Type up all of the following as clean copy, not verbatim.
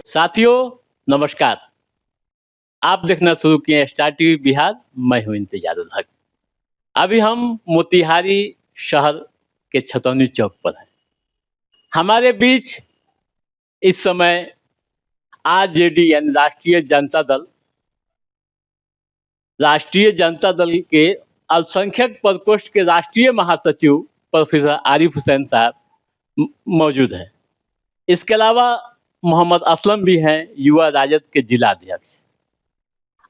साथियों नमस्कार। आप देखना शुरू किए स्टार टीवी बिहार। मैं हूं इंतजारुल हक। अभी हम मोतिहारी शहर के छतौनी चौक पर हैं। हमारे बीच इस समय आरजेडी यानी राष्ट्रीय जनता दल के अल्पसंख्यक प्रकोष्ठ के राष्ट्रीय महासचिव प्रोफेसर आरिफ हुसैन साहब मौजूद हैं। इसके अलावा मोहम्मद असलम भी हैं, युवा राजद के जिला अध्यक्ष।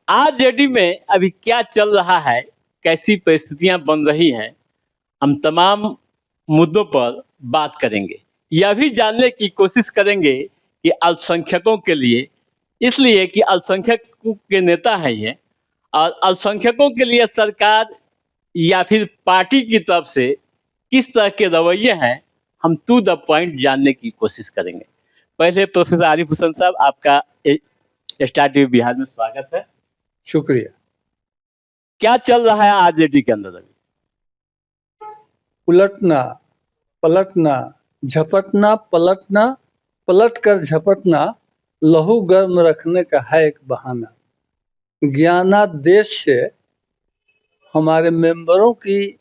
आरजेडी में अभी क्या चल रहा है, कैसी परिस्थितियां बन रही हैं, हम तमाम मुद्दों पर बात करेंगे। यह भी जानने की कोशिश करेंगे कि अल्पसंख्यकों के लिए, इसलिए कि अल्पसंख्यकों के नेता हैं ये, और अल्पसंख्यकों के लिए सरकार या फिर पार्टी की तरफ से किस तरह के रवैये हैं, हम टू द पॉइंट जानने की कोशिश करेंगे। पहले प्रोफेसर आरिफ हुसैन साहब, आपका स्टार टीवी बिहार में स्वागत है। शुक्रिया। क्या चल रहा है आरजेडी के अंदर अभी? उलटना पलटना, झपटना पलटना, पलट कर झपटना, लहू गर्म रखने का है एक बहाना। ज्ञानादेश से हमारे मेंबरों की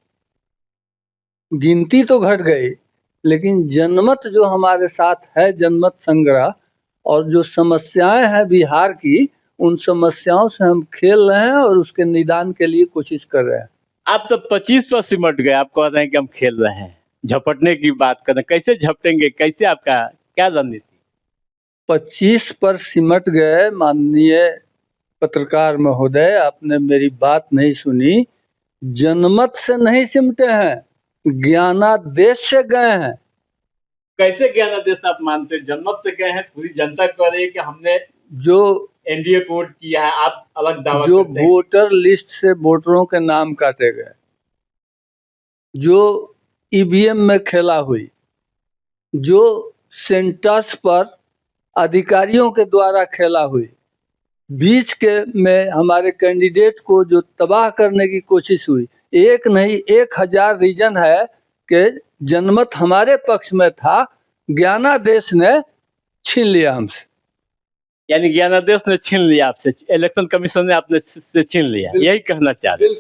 गिनती तो घट गई, लेकिन जनमत जो हमारे साथ है, जनमत संग्रह, और जो समस्याएं हैं बिहार की, उन समस्याओं से हम खेल रहे हैं और उसके निदान के लिए कोशिश कर रहे हैं। आप तो 25 पर सिमट गए, आप कह रहे हैं कि हम खेल रहे हैं, झपटने की बात कर रहे हैं। कैसे झपटेंगे, कैसे, आपका क्या रणनीति? 25 पर सिमट गए। माननीय पत्रकार महोदय, आपने मेरी बात नहीं सुनी। जनमत से नहीं सिमटे हैं, ज्ञानादेश से गए हैं। कैसे ज्ञानादेश आप मानते हैं? जनमत से गए हैं, पूरी जनता कह रही है कि हमने जो एनडीए को वोट किया है, आप अलग दावा जो करते हैं। वोटर लिस्ट से वोटरों के नाम काटे गए, जो ईवीएम में खेला हुई, जो सेंटर्स पर अधिकारियों के द्वारा खेला हुई, बीच के में हमारे कैंडिडेट को जो तबाह करने की कोशिश हुई, एक नहीं 1000 रीजन है कि जनमत हमारे पक्ष में था, ज्ञानादेश ने छीन लिया हमसे। यानी ज्ञानादेश ने छीन लिया आपसे, इलेक्शन कमीशन ने आपने से छीन लिया, यही कहना चाह रहे हैं?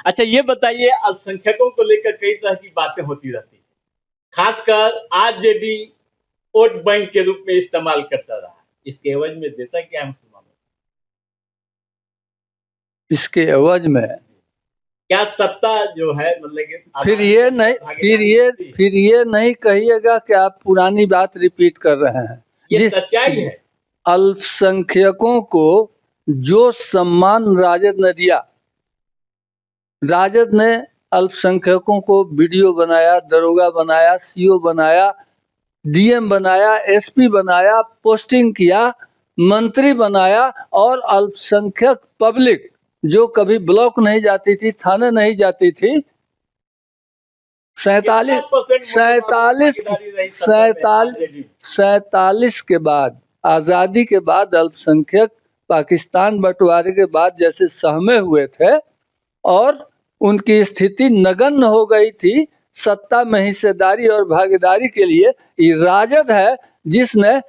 अच्छा, ये बताइए, अल्पसंख्यकों को लेकर कई तरह की बातें होती रहती है, खासकर आरजेडी वोट बैंक के रूप में इस्तेमाल करता रहा, इसके एवज में देता क्या है मुसलमानों? इसके एवज में क्या सत्ता जो है, मतलब कि फिर ये नहीं कहिएगा कि आप पुरानी बात रिपीट कर रहे हैं। ये सच्चाई है। अल्पसंख्यकों को जो सम्मान राजद ने दिया, राजद ने अल्पसंख्यकों को वीडियो बनाया, दरोगा बनाया, सीओ बनाया, डीएम बनाया, एसपी बनाया, पोस्टिंग किया, मंत्री बनाया, और अल्पसंख्यक पब्लिक जो कभी ब्लॉक नहीं जाती थी, थाने नहीं जाती थी, 47 के बाद, आज़ादी के बाद अल्पसंख्यक पाकिस्तान बंटवारे के बाद जैसे सहमे हुए थे और उनकी स्थिति नगण्य हो गई थी सत्ता में हिस्सेदारी और भागीदारी के लिए, ये राजद है जिसने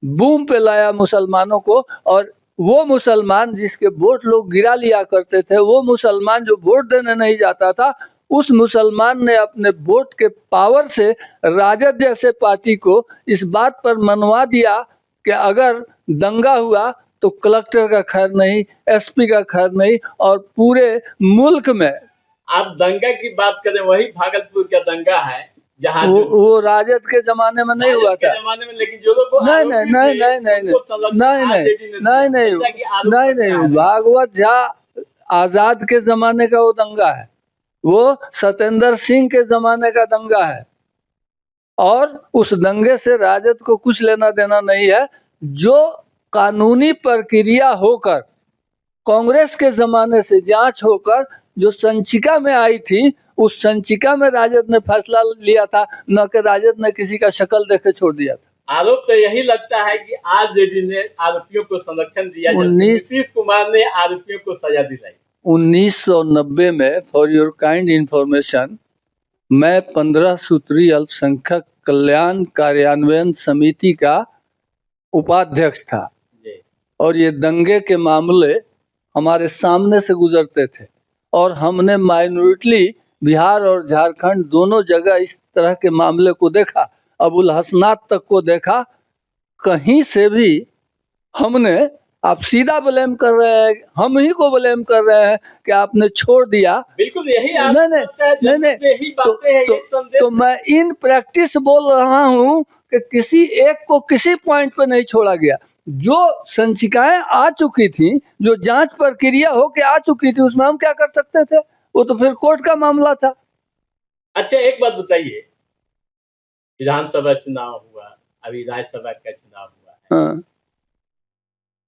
बूम पे लाया मुसलमानों को। और वो मुसलमान जिसके वोट लोग गिरा लिया करते थे, वो मुसलमान जो वोट देने नहीं जाता था, उस मुसलमान ने अपने वोट के पावर से राजद जैसे पार्टी को इस बात पर मनवा दिया कि अगर दंगा हुआ तो कलेक्टर का खैर नहीं, एसपी का खैर नहीं, और पूरे मुल्क में। आप दंगा की बात करें, वही भागलपुर का दंगा है जहाँ वो राजद के जमाने में नहीं हुआ था। जमाने में, लेकिन जो लोग नहीं, भागवत झा आजाद के जमाने का वो दंगा है, वो सत्येंद्र सिंह के जमाने का दंगा है, और उस दंगे से राजद को कुछ लेना देना नहीं है। जो कानूनी प्रक्रिया होकर कांग्रेस के जमाने से जांच होकर जो संचिका में आई थी, उस संचिका में राजद ने फैसला लिया था, न कि राजद ने किसी का शक्ल देखे छोड़ दिया था। आरोप तो यही लगता है कि आरजेडी ने आरोपियों को संरक्षण दिया, नीतीश कुमार ने आरोपियों को सजा दिलाई। 1990 में, फॉर योर काइंड इंफॉर्मेशन, मैं 15 सूत्री अल्पसंख्यक कल्याण कार्यान्वयन समिति का उपाध्यक्ष था। और ये दंगे के मामले हमारे सामने से गुजरते थे, और हमने माइनॉरिटी बिहार और झारखंड दोनों जगह इस तरह के मामले को देखा, अबुल हसनात तक को देखा। कहीं से भी हमने, आप सीधा ब्लेम कर रहे हैं, हम ही को ब्लेम कर रहे हैं कि आपने छोड़ दिया। बिल्कुल यही आप नहीं नहीं, यही बातें हैं, यही संदेश। तो मैं इन प्रैक्टिस बोल रहा हूं कि किसी एक को किसी पॉइंट पे नहीं छोड़ा गया। जो संचिकाएं आ चुकी थी, जो जांच प्रक्रिया होके आ चुकी थी, उसमें हम क्या कर सकते थे? वो तो फिर कोर्ट का मामला था। अच्छा एक बात बताइए, विधानसभा चुनाव हुआ, अभी राज्यसभा का चुनाव हुआ है।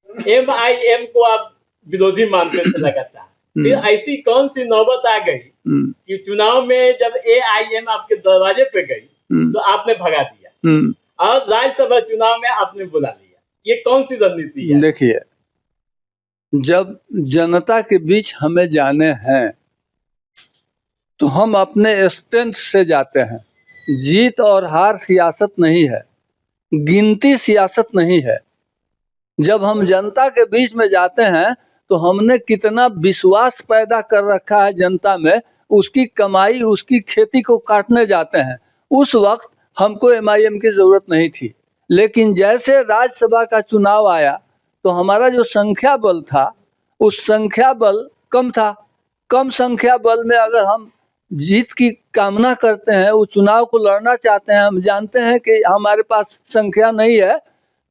MIM को आप विरोधी मानते थे लगातार, फिर ऐसी कौन सी नौबत आ गई कि चुनाव में जब AIM आपके दरवाजे पे गई तो आपने भगा दिया और राज्यसभा चुनाव में आपने बुला लिया? ये कौन सी रणनीति है? देखिए, जब जनता के बीच हमें जाने हैं तो हम अपने स्ट्रेंथ से जाते हैं। जीत और हार सियासत नहीं है, गिनती सियासत नहीं है। जब हम जनता के बीच में जाते हैं तो हमने कितना विश्वास पैदा कर रखा है जनता में, उसकी कमाई, उसकी खेती को काटने जाते हैं। उस वक्त हमको MIM की जरूरत नहीं थी, लेकिन जैसे राज्यसभा का चुनाव आया तो हमारा जो संख्या बल था, उस संख्या बल कम था। कम संख्या बल में अगर हम जीत की कामना करते हैं, उस चुनाव को लड़ना चाहते हैं, हम जानते हैं कि हमारे पास संख्या नहीं है,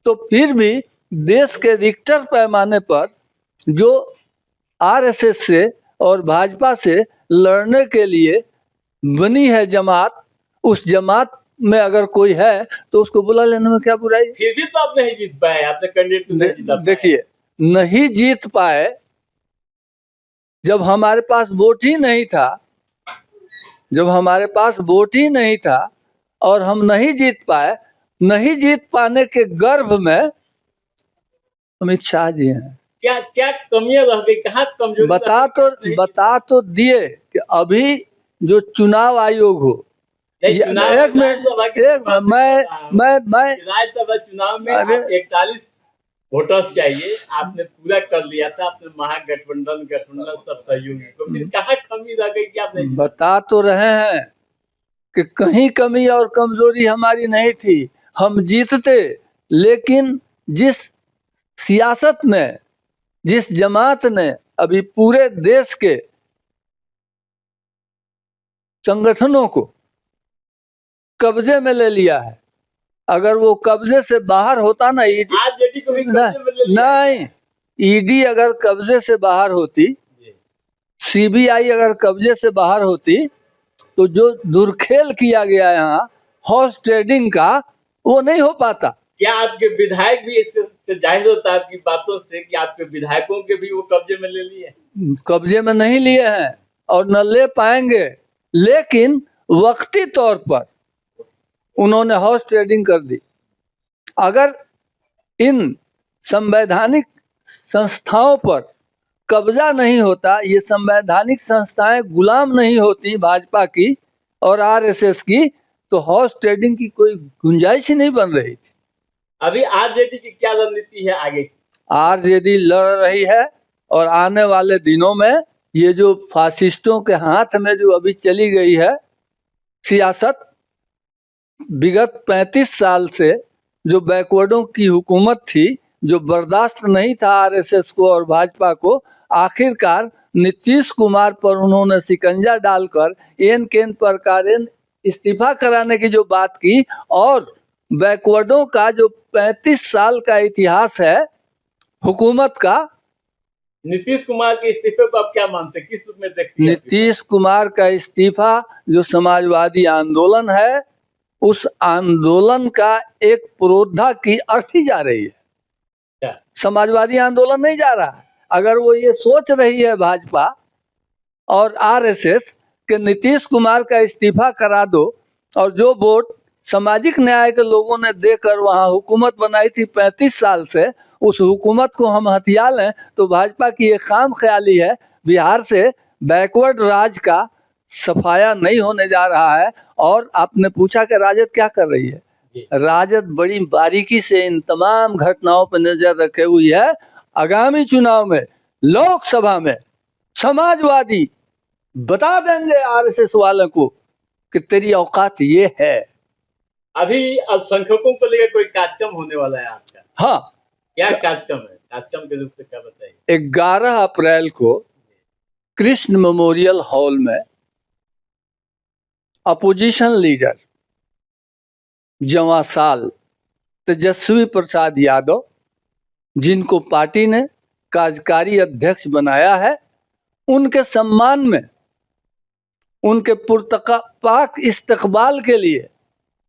तो फिर भी देश के रिक्टर पैमाने पर जो RSS से और भाजपा से लड़ने के लिए बनी है जमात, उस जमात में अगर कोई है तो उसको बुला लेने में क्या बुराई? फिर भी तो आप नहीं जीत पाए, आपने कैंडिडेट को नहीं जीता। देखिए, नहीं जीत पाए, जब हमारे पास वोट ही नहीं था, जब हमारे पास वोट ही नहीं था और हम नहीं जीत पाए, नहीं जीत पाने के गर्भ में अमित शाह जी हैं। क्या क्या कमियां रह गई, कहाँ कमजोरी? बता तो दिए कि अभी जो चुनाव आयोग हो, एक मिनट, मैं राज्यसभा चुनाव में 41 वोटर्स चाहिए, आपने पूरा कर लिया था अपने महागठबंधन सब सहयोगी को, फिर कहाँ कमी रह गई कि आपने? बता तो रहे हैं कि कहीं कमी और कमजोरी हमारी नहीं थी, हम जीतते। लेकिन जिस सियासत ने, जिस जमात ने अभी पूरे देश के संगठनों को कब्जे में ले लिया है, अगर वो कब्जे से बाहर होता ना, आरजेडी को भी कब्जे में ले लिया। नहीं, ED अगर कब्जे से बाहर होती, CBI अगर कब्जे से बाहर होती, तो जो दुर्खेल किया गया यहाँ हॉर्स ट्रेडिंग का, वो नहीं हो पाता। क्या आपके विधायक भी इससे जाहिर होता है आपकी बातों से कि आपके विधायकों के भी वो कब्जे में ले लिए? कब्जे में नहीं लिए हैं और न ले पाएंगे, लेकिन वक्ती तौर पर उन्होंने हॉर्स ट्रेडिंग कर दी। अगर इन संवैधानिक संस्थाओं पर कब्जा नहीं होता, ये संवैधानिक संस्थाएं गुलाम नहीं होती भाजपा की और RSS की, तो हॉर्स ट्रेडिंग की कोई गुंजाइश ही नहीं बन रही थी। अभी आरजेडी की क्या रणनीति है आगे की? आरजेडी लड़ रही है और आने वाले दिनों में ये जो फासिस्टों के हाथ में जो अभी चली गई है सियासत, विगत 35 साल से जो बैकवर्डों की हुकूमत थी, जो बर्दाश्त नहीं था RSS को और भाजपा को, आखिरकार नीतीश कुमार पर उन्होंने शिकंजा डालकर एन केन प्रकार इस्तीफा कराने की जो बात की, और बैकवर्डों का जो 35 साल का इतिहास है हुकूमत का, नीतीश कुमार के इस्तीफे को आप क्या मानते हैं, किस रूप में देखते हैं? नीतीश कुमार का इस्तीफा जो समाजवादी आंदोलन है, उस आंदोलन का एक पुरोधा की अर्थी जा रही है, समाजवादी आंदोलन नहीं जा रहा है। अगर वो ये सोच रही है भाजपा और RSS के नीतीश कुमार का इस्तीफा करा दो और जो वोट सामाजिक न्याय के लोगों ने देकर वहां हुकूमत बनाई थी 35 साल से, उस हुकूमत को हम हथिया लें, तो भाजपा की एक खाम ख्याली है। बिहार से बैकवर्ड राज का सफाया नहीं होने जा रहा है। और आपने पूछा कि राजद क्या कर रही है, राजद बड़ी बारीकी से इन तमाम घटनाओं पर नजर रखे हुई है आगामी चुनाव में लोकसभा में समाजवादी बता देंगे आरएसएस वालों को कि तेरी औकात ये है। अभी अल्पसंख्यकों को लेकर कोई कार्यक्रम होने वाला है आपका? हाँ, क्या कार्यक्रम है? कार्यक्रम के रूप से क्या बताइए? 11 अप्रैल को कृष्ण मेमोरियल हॉल में अपोजिशन लीडर जवां साल तेजस्वी प्रसाद यादव, जिनको पार्टी ने कार्यकारी अध्यक्ष बनाया है, उनके सम्मान में उनके पुरतपाक इस्तकबाल के लिए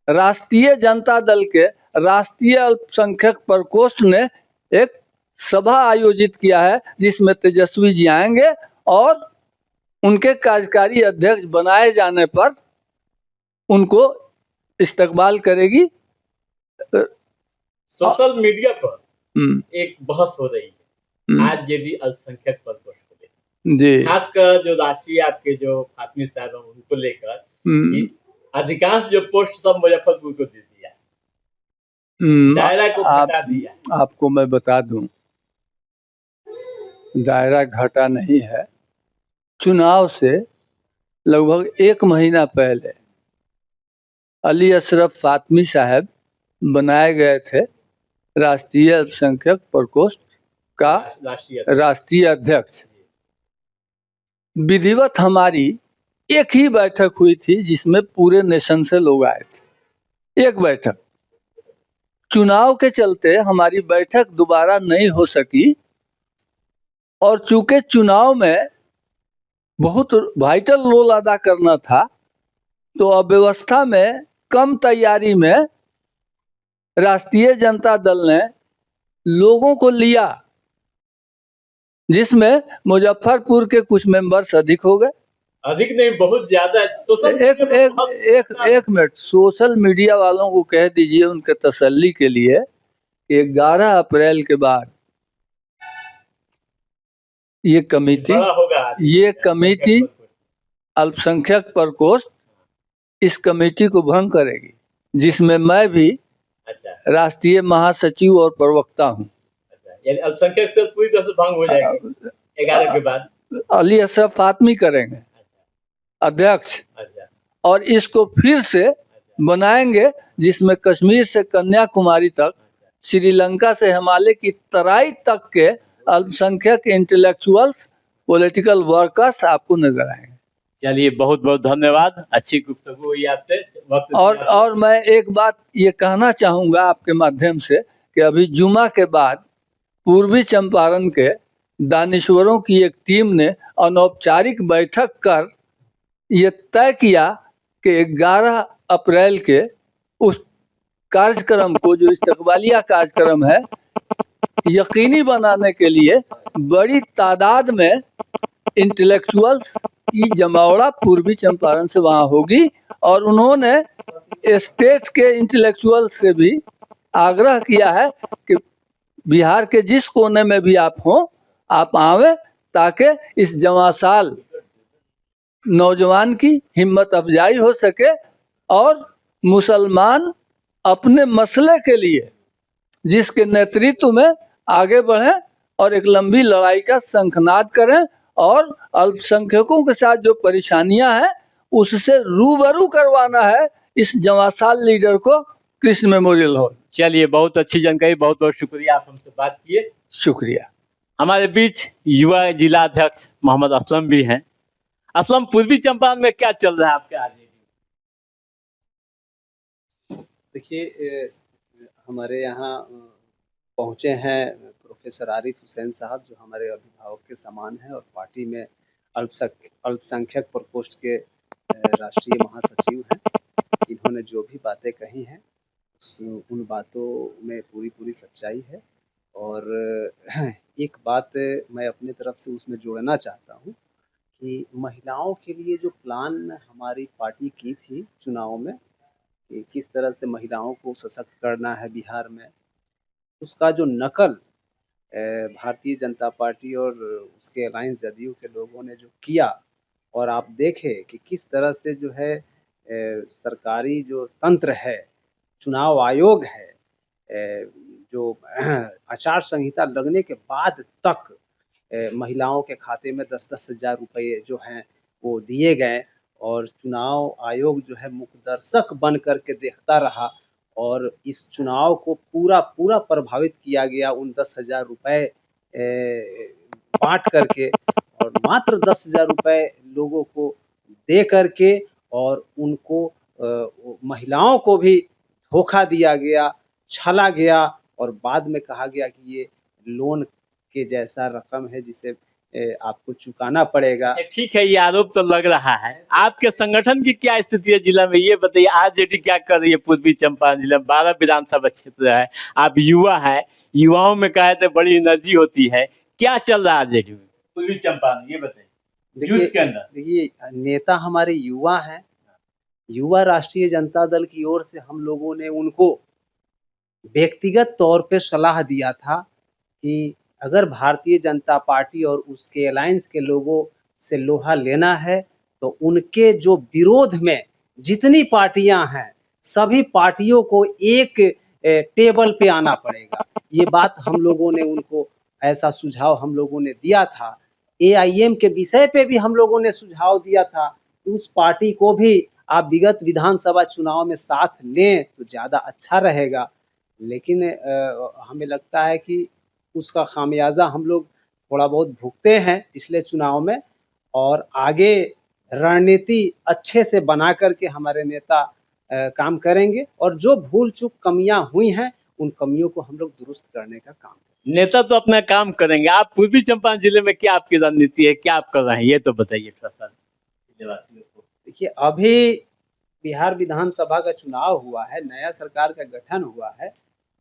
राष्ट्रीय जनता दल के राष्ट्रीय अल्पसंख्यक प्रकोष्ठ ने एक सभा आयोजित किया है, जिसमें तेजस्वी जी आएंगे और उनके कार्यकारी अध्यक्ष बनाए जाने पर उनको इस्तकबाल करेगी। सोशल मीडिया पर एक बहस हो रही है आरजेडी अल्पसंख्यक प्रकोष्ठ को लेकर, जी, खासकर जो राष्ट्रीय आपके जो फातमी साहब हैं उनको लेकर अधिकांश जो पोस्ट सब मुजफ्फरपुर को दे दिया, दायरा को घटा दिया। आपको मैं बता दूं, दायरा घटा नहीं है। चुनाव से लगभग 1 महीना पहले अली अशरफ फातमी साहब बनाए गए थे राष्ट्रीय अल्पसंख्यक प्रकोष्ठ का राष्ट्रीय अध्यक्ष। विधिवत हमारी एक ही बैठक हुई थी जिसमें पूरे नेशन से लोग आए थे, एक बैठक। चुनाव के चलते हमारी बैठक दोबारा नहीं हो सकी और चूंकि चुनाव में बहुत वाइटल रोल अदा करना था, तो अव्यवस्था में कम तैयारी में राष्ट्रीय जनता दल ने लोगों को लिया, जिसमें मुजफ्फरपुर के कुछ मेंबर्स अधिक हो गए। अधिक नहीं, बहुत ज्यादा। एक मिनट, सोशल मीडिया वालों को कह दीजिए उनके तसल्ली के लिए कि 11 अप्रैल के बाद ये कमेटी अल्पसंख्यक प्रकोष्ठ इस कमेटी को भंग करेगी, जिसमें मैं भी राष्ट्रीय महासचिव और प्रवक्ता हूँ। यानी अल्पसंख्यक से पूरी तरह से भंग हो जाएगी 11 के बाद। अली अशरफ फातमी करेंगे अध्यक्ष, और इसको फिर से बनाएंगे जिसमें कश्मीर से कन्याकुमारी तक, श्रीलंका से हिमालय की तराई तक के अल्पसंख्यक इंटेलेक्चुअल्स, पॉलिटिकल वर्कर्स आपको नजर आएंगे। चलिए, बहुत बहुत धन्यवाद, अच्छी गुफ्तगू हुई आपसे। और मैं एक बात ये कहना चाहूँगा आपके माध्यम से कि अभी जुमा के बाद पूर्वी चंपारण के दानिश्वरों की एक टीम ने अनौपचारिक बैठक कर ये तय किया कि 11 अप्रैल के उस कार्यक्रम को, जो इस्तकबालिया कार्यक्रम है, यकीनी बनाने के लिए बड़ी तादाद में इंटेलेक्चुअल्स की जमावड़ा पूर्वी चंपारण से वहाँ होगी। और उन्होंने स्टेट के इंटेलेक्चुअल्स से भी आग्रह किया है कि बिहार के जिस कोने में भी आप हों, आप आवे, ताकि इस जवासाल नौजवान की हिम्मत अफजाई हो सके और मुसलमान अपने मसले के लिए जिसके नेतृत्व में आगे बढ़ें और एक लंबी लड़ाई का शंखनाद करें और अल्पसंख्यकों के साथ जो परेशानियां हैं उससे रूबरू करवाना है इस जवासाल लीडर को कृष्ण मेमोरियल हॉल। चलिए, बहुत अच्छी जानकारी, बहुत बहुत शुक्रिया, आप हमसे बात किए। शुक्रिया। हमारे बीच युवा जिला अध्यक्ष मोहम्मद असलम भी हैं। असलम, पूर्वी चंपारण में क्या चल रहा है आपके आरजेडी? देखिए, हमारे यहाँ पहुँचे हैं प्रोफेसर आरिफ हुसैन साहब, जो हमारे अभिभावक के समान हैं और पार्टी में अल्पसंख्यक प्रकोष्ठ के राष्ट्रीय महासचिव हैं। इन्होंने जो भी बातें कही हैं उन बातों में पूरी सच्चाई है। और एक बात मैं अपनी तरफ से उसमें जोड़ना चाहता हूँ कि महिलाओं के लिए जो प्लान हमारी पार्टी की थी चुनाव में, कि किस तरह से महिलाओं को सशक्त करना है बिहार में, उसका जो नकल भारतीय जनता पार्टी और उसके अलायंस जदयू के लोगों ने जो किया, और आप देखें कि किस तरह से जो है सरकारी जो तंत्र है, चुनाव आयोग है, जो आचार संहिता लगने के बाद तक महिलाओं के खाते में 10-10 हज़ार रुपये जो हैं वो दिए गए और चुनाव आयोग जो है मुखदर्शक बन करके देखता रहा और इस चुनाव को पूरा प्रभावित किया गया उन 10,000 रुपये बांट करके और मात्र 10,000 रुपये लोगों को दे करके और उनको महिलाओं को भी धोखा दिया गया, छला गया और बाद में कहा गया कि ये लोन के जैसा रकम है जिसे आपको चुकाना पड़ेगा। ठीक है, ये आरोप तो लग रहा है। आपके संगठन की क्या स्थिति है जिला में, ये बताइए। आरजेडी क्या कर रही है पूर्वी चंपारण जिला में? 12 विधानसभा क्षेत्र है, आप युवा है, युवाओं में कहे तो बड़ी एनर्जी होती है, क्या चल रहा है आरजेडी में पूर्वी चंपारण, ये बताइए। देखिए नेता हमारे युवा हैं, युवा राष्ट्रीय जनता दल की ओर से हम लोगों ने उनको व्यक्तिगत तौर पे सलाह दिया था कि अगर भारतीय जनता पार्टी और उसके अलायंस के लोगों से लोहा लेना है तो उनके जो विरोध में जितनी पार्टियां हैं सभी पार्टियों को एक टेबल पे आना पड़ेगा। ये बात हम लोगों ने उनको, ऐसा सुझाव हम लोगों ने दिया था। एआईएम के विषय पे भी हम लोगों ने सुझाव दिया था कि उस पार्टी को भी आप विगत विधानसभा चुनाव में साथ लें तो ज़्यादा अच्छा रहेगा। लेकिन हमें लगता है कि उसका खामियाजा हम लोग थोड़ा बहुत भुगते हैं पिछले चुनाव में और आगे रणनीति अच्छे से बना करके हमारे नेता काम करेंगे और जो भूल चूक कमियां हुई हैं उन कमियों को हम लोग दुरुस्त करने का काम करेंगे। नेता तो अपना काम करेंगे, आप पूर्वी चंपारण जिले में क्या आपकी रणनीति है, क्या आप कर रहे हैं, ये तो बताइए थोड़ा सा। देखिए अभी बिहार विधानसभा का चुनाव हुआ है, नया सरकार का गठन हुआ है।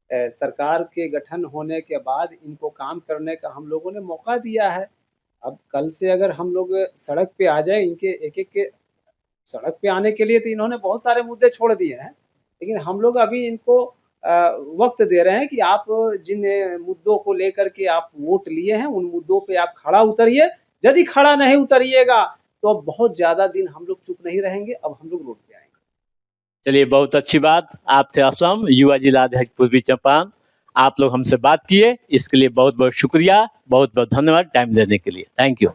सरकार के गठन होने के बाद इनको काम करने का हम लोगों ने मौका दिया है। अब कल से अगर हम लोग सड़क पे आ जाए, इनके एक के सड़क पे आने के लिए तो इन्होंने बहुत सारे मुद्दे छोड़ दिए हैं, लेकिन हम लोग अभी इनको वक्त दे रहे हैं कि आप जिन मुद्दों को लेकर के आप वोट लिए हैं उन मुद्दों पे आप खड़ा उतरिए। यदि खड़ा नहीं उतरिएगा तो अब बहुत ज़्यादा दिन हम लोग चुप नहीं रहेंगे, अब हम लोग रोड पे आएंगे। चलिए, बहुत अच्छी बात। आप थे असम युवा जिला अध्यक्ष पूर्वी चंपारण, आप लोग हमसे बात किए, इसके लिए बहुत बहुत शुक्रिया, बहुत बहुत धन्यवाद टाइम देने के लिए। Thank you.